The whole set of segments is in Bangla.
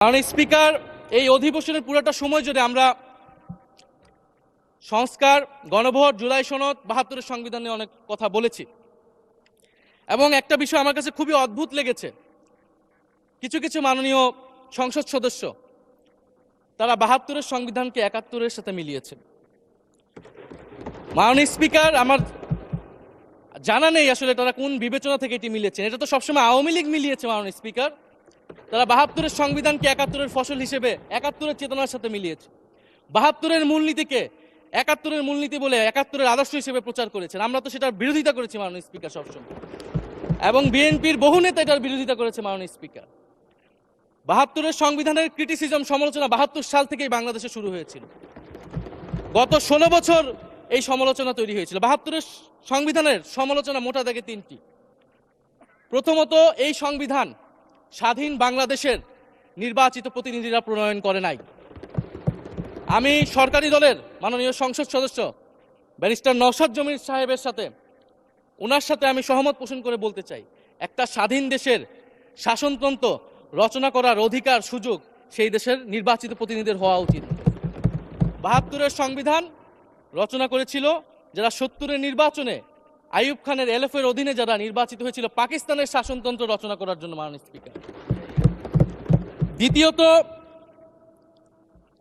মাননীয় স্পিকার, এই অধিবেশনের পুরোটা সময় জুড়ে আমরা সংস্কার, গণভোট, জুলাই সনদ, ৭২-এর সংবিধান নিয়ে অনেক কথা বলেছি। এবং একটা বিষয় আমার কাছে খুবই অদ্ভুত লেগেছে, কিছু কিছু মাননীয় সংসদ সদস্য তারা ৭২-এর সংবিধানকে ৭১-এর সাথে মিলিয়েছে। মাননীয় স্পিকার, আমার জানা নেই আসলে তারা কোন বিবেচনা থেকে এটি মিলিয়েছেন। এটা তো সবসময় আওয়ামী লীগ মিলিয়েছে। মাননীয় স্পিকার, তারা ৭২-এর সংবিধানকে ৭১-এর ফসল হিসেবে ৭১-এর চেতনার সাথে মিলিয়েছে। ৭২-এর মূলনীতিকে ৭১-এর মূলনীতি বলে ৭১-এর আদর্শ হিসেবে প্রচার করেছেন। আমরা তো সেটার বিরোধিতা করেছি মাননীয় স্পিকার সবসময়, এবং বিএনপির বহু নেতা এটার বিরোধিতা করেছে মাননীয় স্পিকার। ৭২-এর সংবিধানের ক্রিটিসিজম, সমালোচনা ৭২ সাল থেকেই বাংলাদেশে শুরু হয়েছিল। গত ১৬ বছর এই সমালোচনা তৈরি হয়েছিল। ৭২-এর সংবিধানের সমালোচনা মোটা দাগে তিনটি। প্রথমত, এই সংবিধান স্বাধীন বাংলাদেশের নির্বাচিত প্রতিনিধিরা প্রণয়ন করে নাই। আমি সরকারি দলের মাননীয় সংসদ সদস্য ব্যারিস্টার নওশাদ জমির সাহেবের সাথে, ওনার সাথে আমি সহমত পোষণ করে বলতে চাই, একটা স্বাধীন দেশের শাসনতন্ত্র রচনা করার অধিকার, সুযোগ সেই দেশের নির্বাচিত প্রতিনিধিদের হওয়া উচিত। ৭২-এর সংবিধান রচনা করেছিল যারা ৭০-এর নির্বাচনে আইয়ুব খানের এলএফের অধীনে যারা নির্বাচিত হয়েছিল পাকিস্তানের শাসনতন্ত্র রচনা করার জন্য। মাননীয় স্পিকার, দ্বিতীয়ত,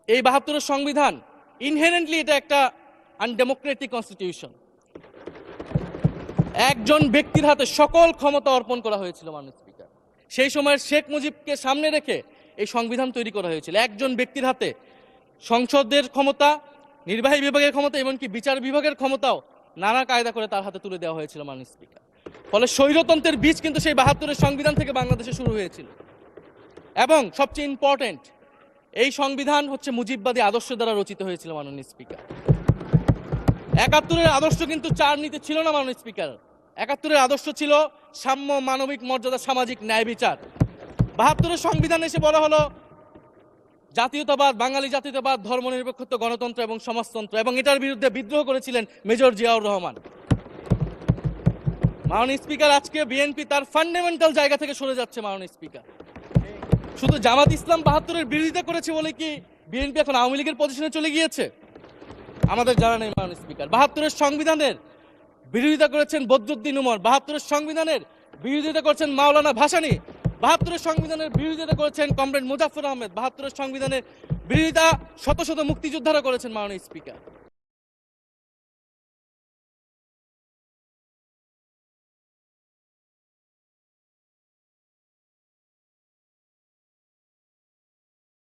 এই ৭২-এর সংবিধান ইনহেরেন্টলি এটা একটা আনডেমোক্রেটিক কনস্টিটিউশন। একজন ব্যক্তির হাতে সকল ক্ষমতা অর্পণ করা হয়েছিল। মাননীয় স্পিকার, সেই সময়ের শেখ মুজিবকে সামনে রেখে এই সংবিধান তৈরি করা হয়েছিল। একজন ব্যক্তির হাতে সংসদের ক্ষমতা, নির্বাহী বিভাগের ক্ষমতা, এমনকি বিচার বিভাগের ক্ষমতাও নানা কায়দা করে তার হাতে তুলে দেওয়া হয়েছিল। মাননীয় স্পিকার, ফলে স্বৈরতন্ত্রের বীজ কিন্তু সেই ৭২-এর সংবিধান থেকে বাংলাদেশে শুরু হয়েছিল। এবং সবচেয়ে ইম্পর্টেন্ট, এই সংবিধান হচ্ছে মুজিববাদী আদর্শ দ্বারা রচিত হয়েছিল। মাননীয় স্পিকার, ৭১-এর আদর্শ কিন্তু চার নীতি ছিল না। মাননীয় স্পিকার, ৭১-এর আদর্শ ছিল সাম্য, মানবিক মর্যাদা, সামাজিক ন্যায় বিচার। ৭২-এর সংবিধান এসে বলা হলো জাতীয়তাবাদ, বাঙালি জাতীয়তাবাদ, ধর্মনিরপেক্ষত্ব, গণতন্ত্র এবং সমাজতন্ত্র, এবং এটার বিরুদ্ধে বিদ্রোহ করেছিলেন মেজর জিয়াউর রহমান। মাননীয় স্পিকার, আজকে বিএনপি তার ফান্ডামেন্টাল জায়গা থেকে সরে যাচ্ছে। মাননীয় স্পিকার, শুধু জামাত ইসলাম ৭২-এর বিরোধিতা করেছে বলে কি বিএনপি এখন আওয়ামী লীগের পজিশনে চলে গিয়েছে? আমাদের জানা নেই। মাননীয় স্পিকার, ৭২-এর সংবিধানের বিরোধিতা করেছেন বদরুদ্দিন উমর, ৭২-এর সংবিধানের বিরোধিতা করেছেন মাওলানা ভাসানী, ৭২-এর সংবিধানের বিরোধিতা করেছেন কমরেড মুজাফফর আহমেদ, ৭২-এর সংবিধানের বিরোধিতা শত শত মুক্তিযোদ্ধারা করেছেন। মাননীয় স্পিকার,